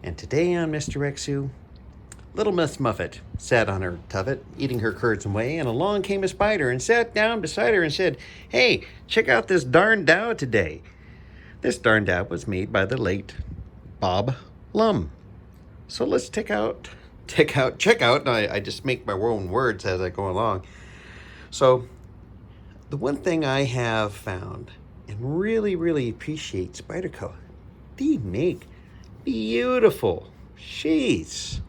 And today on Mr. Rexu, little Miss Muffet sat on her tuvet, eating her curds and whey, and along came a spider and sat down beside her and said, "Hey, check out this Darn Dao today." This Darn Dao was made by the late Bob Lum. So let's check out. I just make my own words as I go along. So the one thing I have found and really appreciate Spyderco, they make beautiful sheets.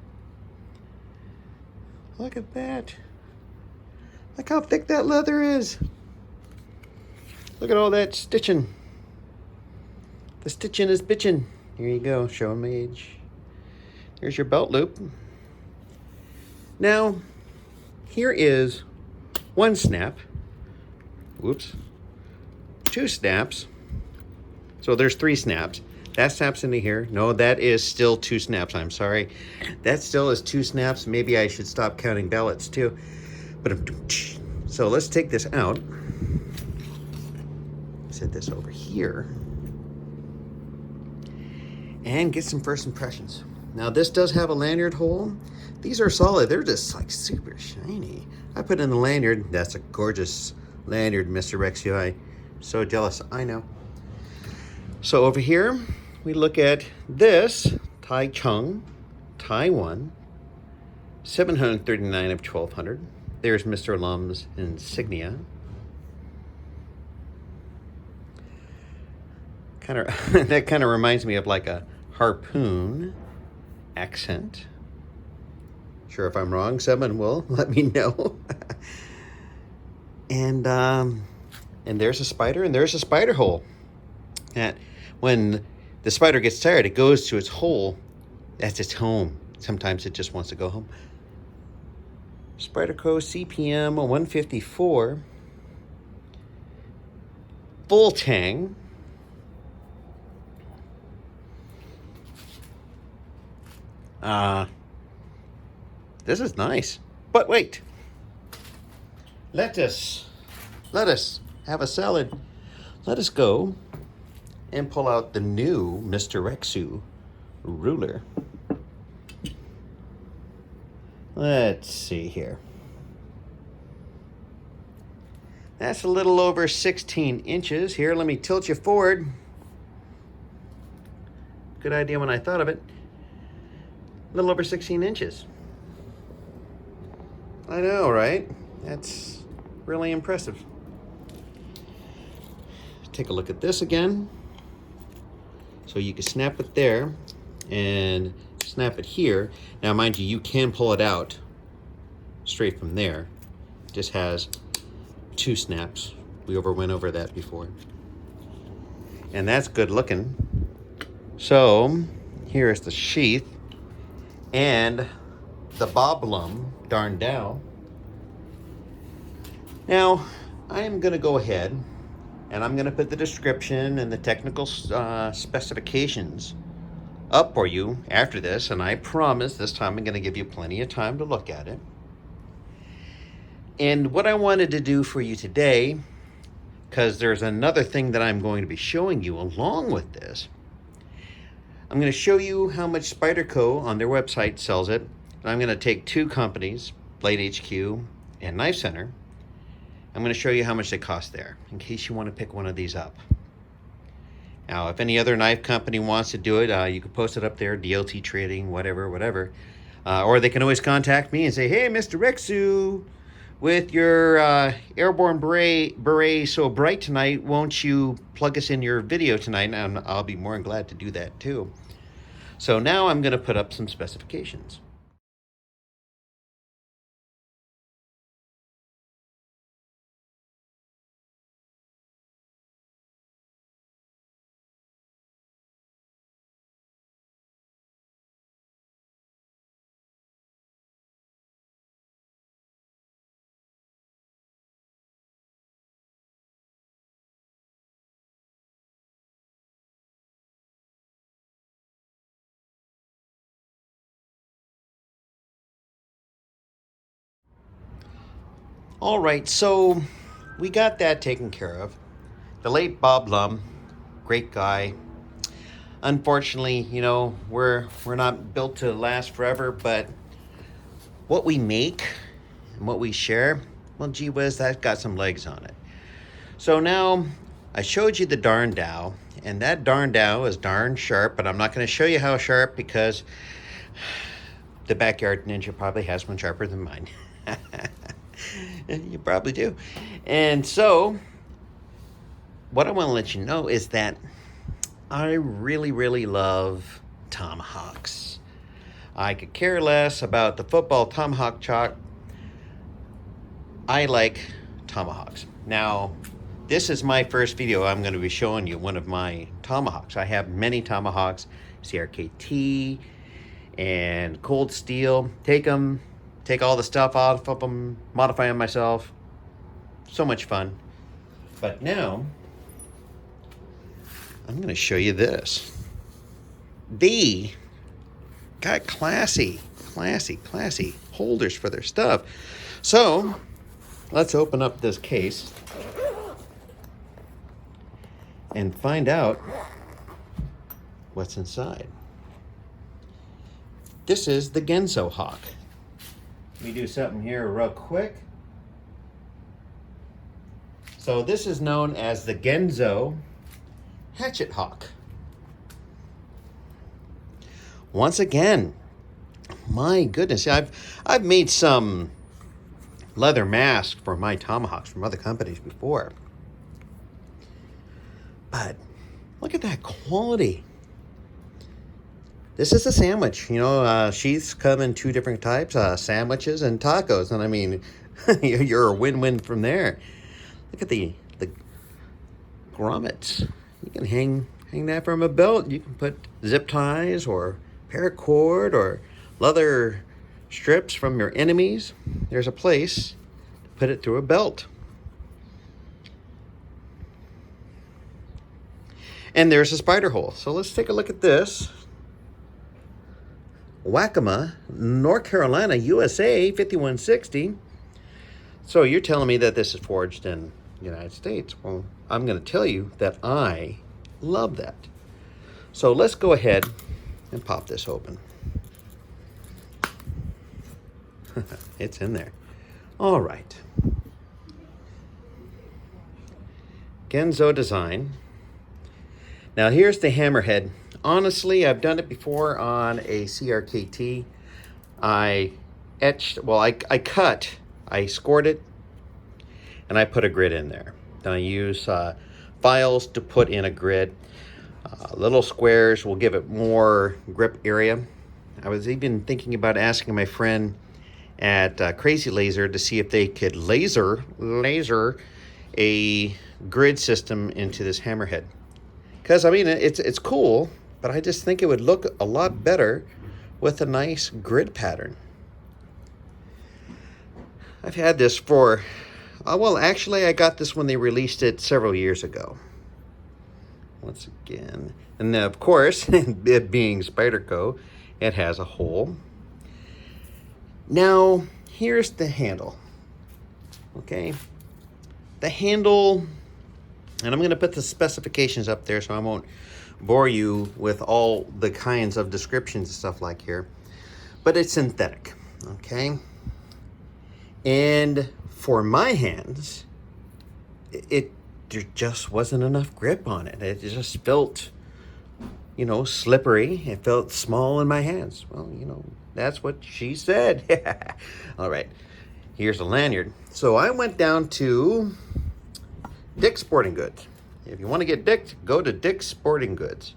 Look at that. Look how thick that leather is. Look at all that stitching. The stitching is bitchin'. Here you go, showing my age. There's your belt loop. Now, here is one snap. Whoops. Two snaps. So there's three snaps. That snaps into here. No, that is still two snaps. I'm sorry. That still is two snaps. Maybe I should stop counting bellets too. But so let's take this out. Set this over here. And get some first impressions. Now this does have a lanyard hole. These are solid. They're just like super shiny. I put in the lanyard. That's a gorgeous lanyard, Mr. Rexu. I'm so jealous. I know. So over here, we look at this Tai Chung, Taiwan, 739 of 1200. There's Mr. Lum's insignia. That kind of reminds me of like a harpoon accent. Sure, if I'm wrong, someone will let me know. And there's a spider, and there's a spider hole. That when the spider gets tired, it goes to its hole. That's its home. Sometimes it just wants to go home. Spyderco CPM 154. Full tang. This is nice. But wait. Let us have a salad. Let us go and pull out the new Mr. Rexu ruler. Let's see here. That's a little over 16 inches. Here, let me tilt you forward. Good idea when I thought of it. A little over 16 inches. I know, right? That's really impressive. Take a look at this again. So you can snap it there and snap it here. Now, mind you, you can pull it out straight from there. It just has two snaps. We went over that before. And that's good looking. So here's the sheath and the Bob Lum Darn Dao. Now, I am going to go ahead and I'm going to put the description and the technical specifications up for you after this, and I promise this time I'm going to give you plenty of time to look at it. And what I wanted to do for you today, because there's another thing that I'm going to be showing you along with this, I'm going to show you how much Spyderco on their website sells it. And I'm going to take two companies, Blade HQ and Knife Center. I'm going to show you how much they cost there, in case you want to pick one of these up. Now, if any other knife company wants to do it, you can post it up there, DLT Trading, whatever. Or they can always contact me and say, "Hey, Mr. Rexu, with your airborne beret so bright tonight, won't you plug us in your video tonight?" And I'll be more than glad to do that too. So now I'm going to put up some specifications. All right, so we got that taken care of. The late Bob Lum, great guy. Unfortunately, you know, we're not built to last forever, but what we make and what we share, well, gee whiz, that got some legs on it. So now I showed you the Darn Dao, and that Darn Dao is darn sharp, but I'm not going to show you how sharp because the Backyard Ninja probably has one sharper than mine. You probably do. And so what I want to let you know is that I really, really love tomahawks. I could care less about the football tomahawk chalk. I like tomahawks. Now, this is my first video. I'm going to be showing you one of my tomahawks. I have many tomahawks, CRKT and cold steel. Take all the stuff off of them, modify them myself. So much fun. But now, I'm going to show you this. They got classy holders for their stuff. So, let's open up this case and find out what's inside. This is the Genzo hawk. Let me do something here real quick. So this is known as the Genzo Hatchethawk. Once again, my goodness, I've made some leather masks for my tomahawks from other companies before. But look at that quality. This is a sandwich. You know, sheaths come in two different types, sandwiches and tacos. And I mean, you're a win-win from there. Look at the grommets. You can hang that from a belt. You can put zip ties or paracord or leather strips from your enemies. There's a place to put it through a belt. And there's a spider hole. So let's take a look at this. Waccamaw, North Carolina, USA, 5160. So you're telling me that this is forged in the United States. Well, I'm going to tell you that I love that. So let's go ahead and pop this open. It's in there. All right. Genzo design. Now here's the hammerhead. Honestly, I've done it before on a CRKT. I cut, I scored it, and I put a grid in there. Then I use files to put in a grid. Little squares will give it more grip area. I was even thinking about asking my friend at Crazy Laser to see if they could laser a grid system into this hammerhead. Because, I mean, it's cool, but I just think it would look a lot better with a nice grid pattern. I've had this for, well, actually, I got this when they released it several years ago. Once again. And then, of course, it being Spyderco, it has a hole. Now, here's the handle. Okay? The handle, and I'm going to put the specifications up there so I won't bore you with all the kinds of descriptions and stuff like here. But it's synthetic, okay? And for my hands, there just wasn't enough grip on it. It just felt, you know, slippery. It felt small in my hands. Well, you know, that's what she said. All right, here's the lanyard. So I went down to Dick's Sporting Goods. If you want to get Dick, go to Dick's Sporting Goods.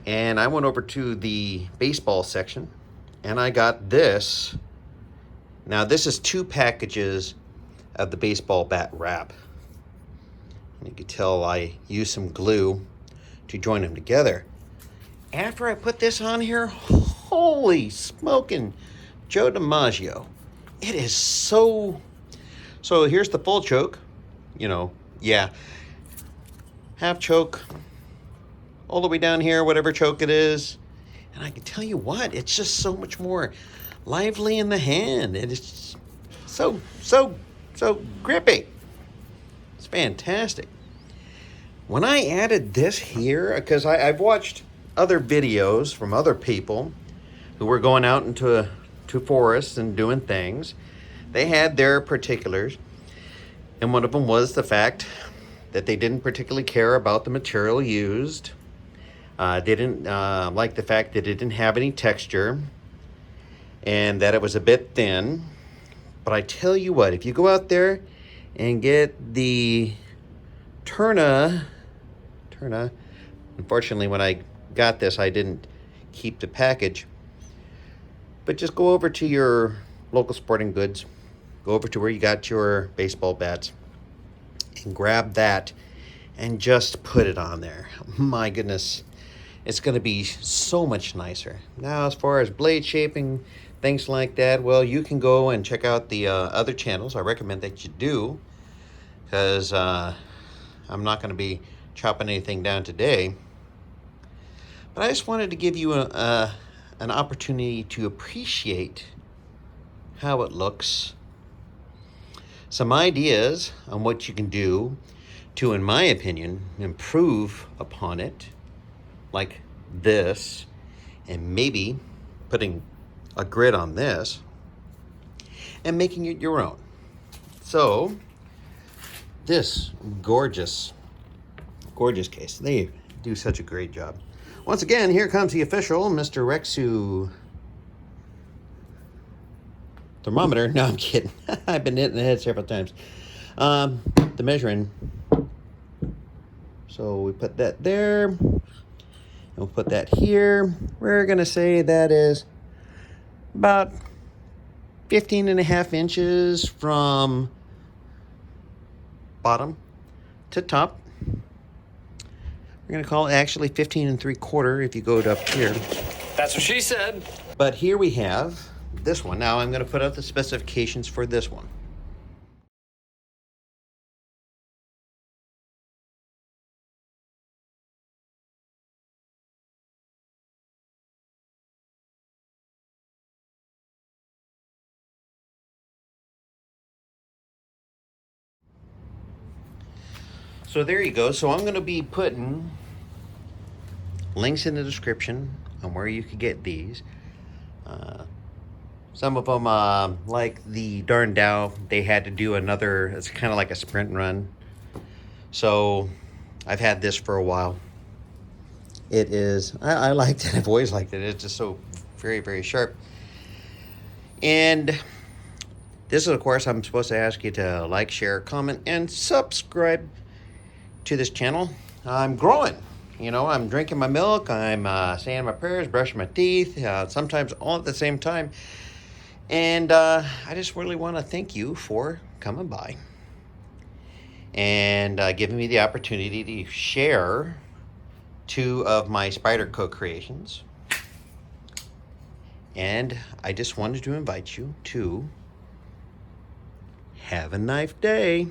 And I went over to the baseball section, and I got this. Now, this is 2 packages of the baseball bat wrap. And you can tell I used some glue to join them together. After I put this on here, holy smoking Joe DiMaggio. It is so here's the full choke. You know, yeah. Half choke. All the way down here, whatever choke it is. And I can tell you what, it's just so much more lively in the hand. And it's so grippy. It's fantastic. When I added this here, because I've watched other videos from other people who were going out into to forests and doing things, they had their particulars. And one of them was the fact that they didn't particularly care about the material used. They didn't like the fact that it didn't have any texture and that it was a bit thin. But I tell you what, if you go out there and get the Turna, unfortunately when I got this I didn't keep the package, but just go over to your local sporting goods, go over to where you got your baseball bats, and grab that and just put it on there. My goodness, it's going to be so much nicer. Now, as far as blade shaping, things like that, well, you can go and check out the other channels. I recommend that you do, because I'm not going to be chopping anything down today. But I just wanted to give you an opportunity to appreciate how it looks, some ideas on what you can do to, in my opinion, improve upon it, like this, and maybe putting a grid on this and making it your own. So this gorgeous case, they do such a great job. Once again, here comes the official Mr. Rexu thermometer. No, I'm kidding. I've been hit in the head several times. The measuring. So we put that there. And we'll put that here. We're going to say that is about 15.5 inches from bottom to top. We're going to call it actually 15 3/4 if you go up here. That's what she said. But here we have this one. Now I'm going to put out the specifications for this one. So there you go. So I'm going to be putting links in the description on where you could get these. Some of them, like the Darn Dao, they had to do another, it's kind of like a sprint run. So I've had this for a while. It is, I liked it. I've always liked it. It's just so very, very sharp. And this is, of course, I'm supposed to ask you to like, share, comment, and subscribe to this channel. I'm growing. You know, I'm drinking my milk, I'm saying my prayers, brushing my teeth, sometimes all at the same time. And I just really want to thank you for coming by and giving me the opportunity to share 2 of my Spyderco creations. And I just wanted to invite you to have a nice day.